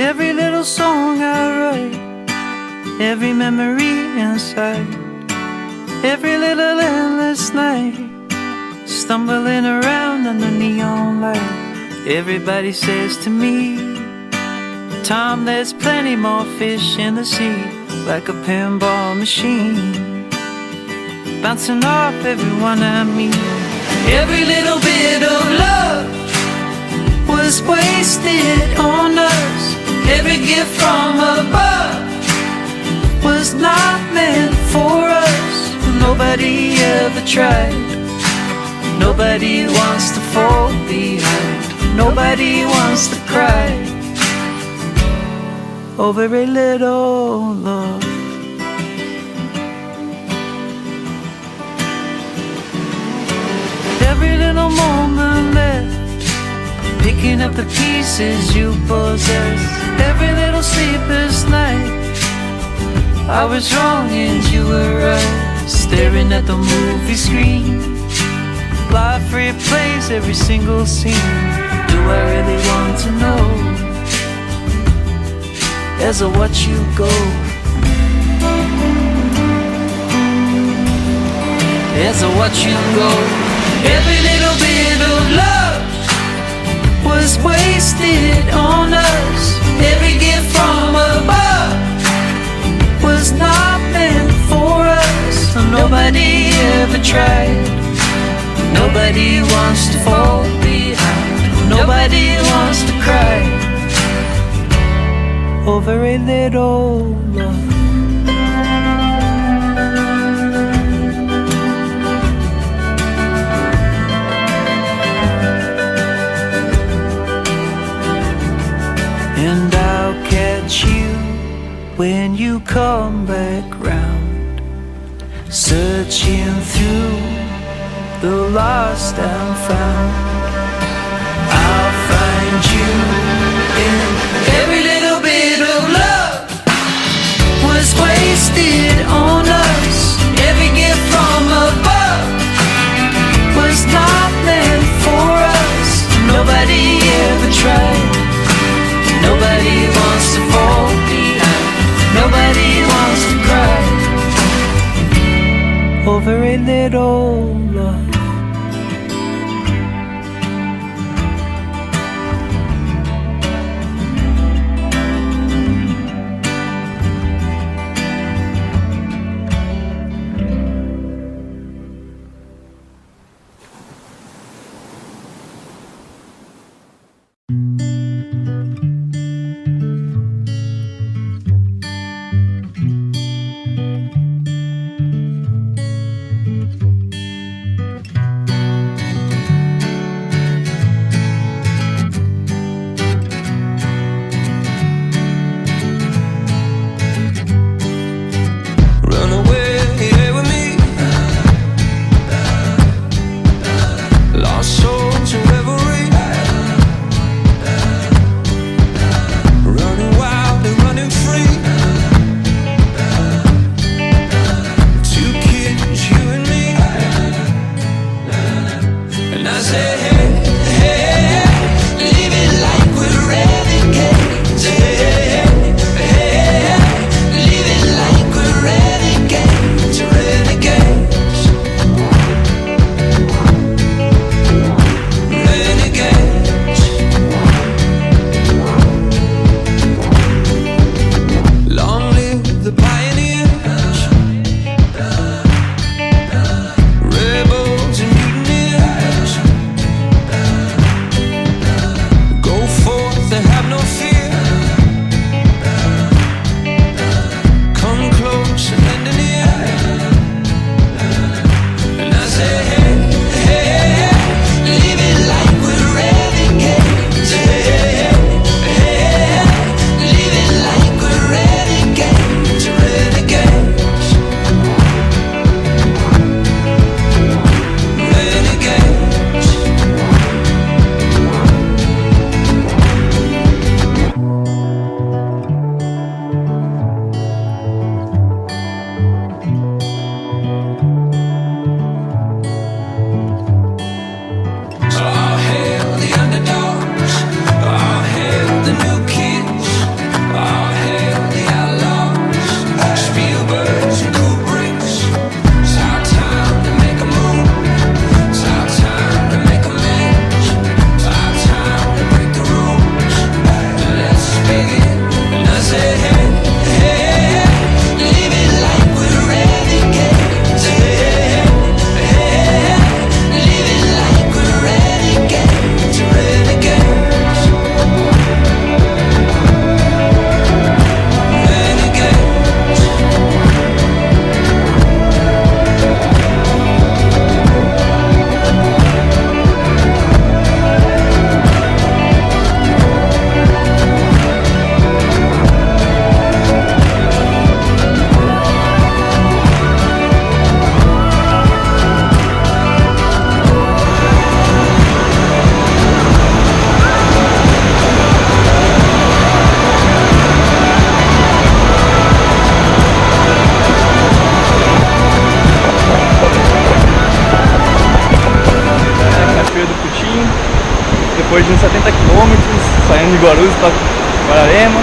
Every little song I write, every memory inside, every little endless night, stumbling around under neon light. Everybody says to me, Tom, there's plenty more fish in the sea, like a pinball machine, bouncing off everyone I meet. Every little bit of love was wasted on us. Every gift from above was not meant for us. Nobody ever tried. Nobody wants to fall behind. Nobody wants to cry over a little love. Every little moment left, picking up the pieces you possess. Every little sleepless night, I was wrong and you were right. Staring at the movie screen, life replays every single scene. Do I really want to know? As I watch you go, as I watch you go. Every little bit of love was wasted on us. Every gift from above was not meant for us. Nobody ever tried. Nobody wants to fall behind. Nobody wants to cry over a little love. And I'll catch you when you come back round, searching through the lost and found. I'll find you in every little bit of love was wasted on us. Every gift from above was not meant for us. Nobody ever tried. Nobody wants to fall behind. Nobody wants to cry over a little love. curtinho, depois de uns 70 quilômetros, saindo de Guarulhos para Guararema.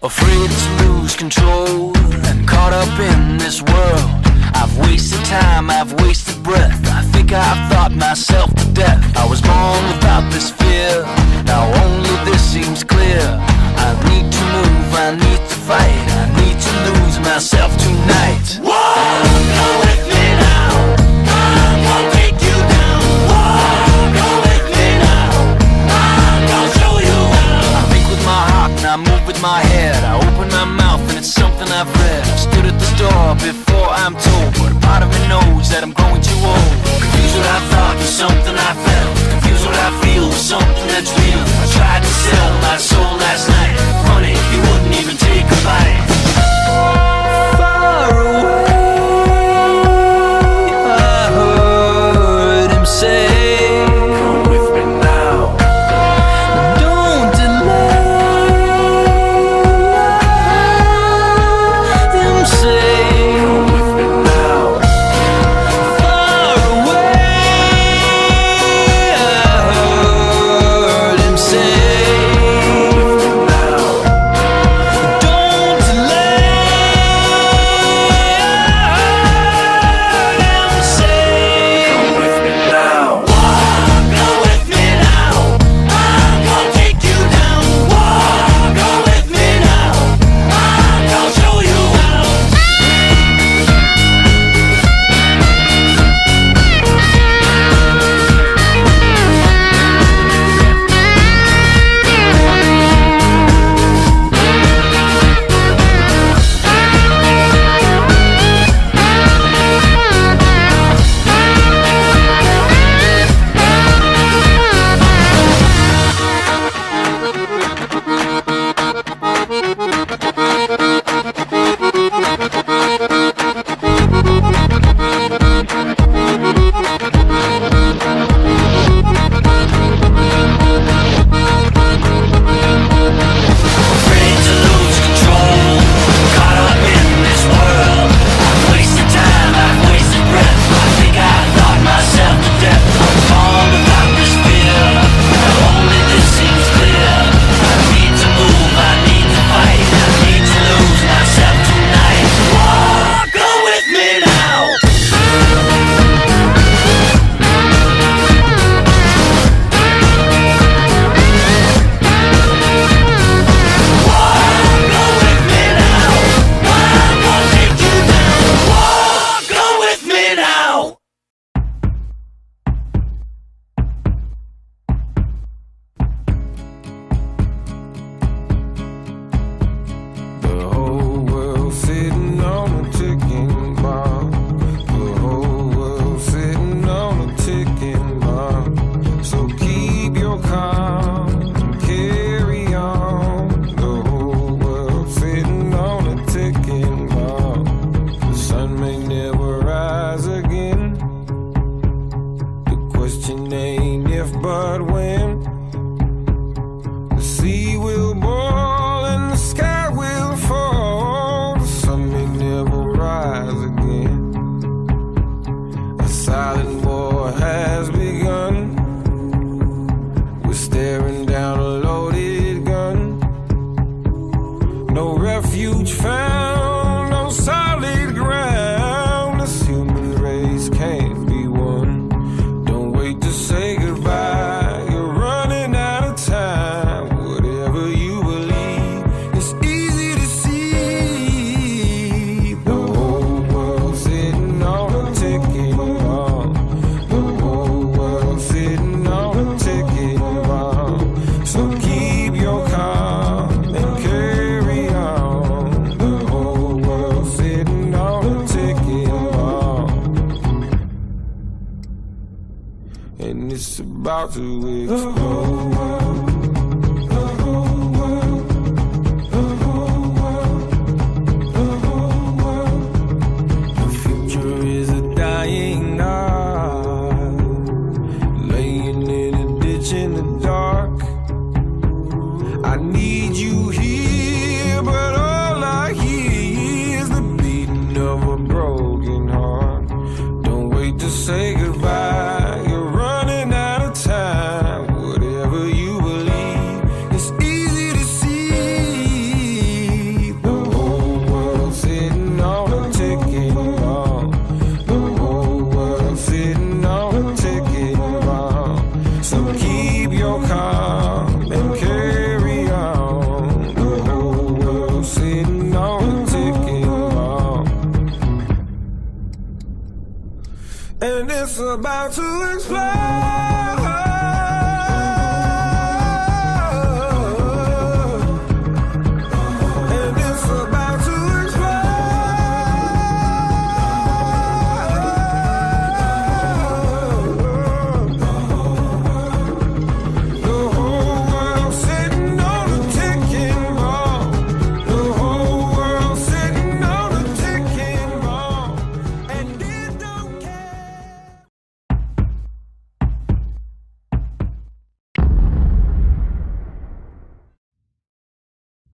Afraid to lose control and caught up in this world. I've wasted time, I've wasted breath. I think I've thought myself to death. I was born without this fear, now only this seems clear. I need to move, I need to fight, I need to lose myself tonight. Whoa, go with me now, I'm gonna take you down. Whoa, go with me now, I'm gonna show you how. I think with my heart and I move with my head. I open my mouth and it's something I've read. I've stood at the door before I'm told, but a part of me knows that I'm growing too old. Confused what I thought was something I felt, confused what I feel was something that's real. I tried to sell my soul last night, funny, you wouldn't even take a bite. Far away question ain't if but when. The sea will boil and the sky will fall. The sun may never rise again. A silent war has begun. We're staring down a loaded gun. No refuge found, no solid ground. This human race can't be won. Don't wait to say goodbye. You're running out of time. Whatever you believe, it's easy to see. The whole world's sitting on a ticking bomb. The whole world's sitting on a ticking bomb. So keep your calm and carry on. The whole world's sitting on a ticking bomb. And it's about to explode. The whole world, the whole world, the whole world. The future is a dying art, laying in a ditch in the dark. I need you here, but all I hear is the beating of a broken heart. Don't wait to say goodbye. You're running out of time. Whatever you believe, it's easy to see. The whole world's sitting on a ticking bomb. The whole world's sitting on a ticking bomb. So keep your calm and carry on. The whole world's sitting on a ticking bomb. And it's about to explode.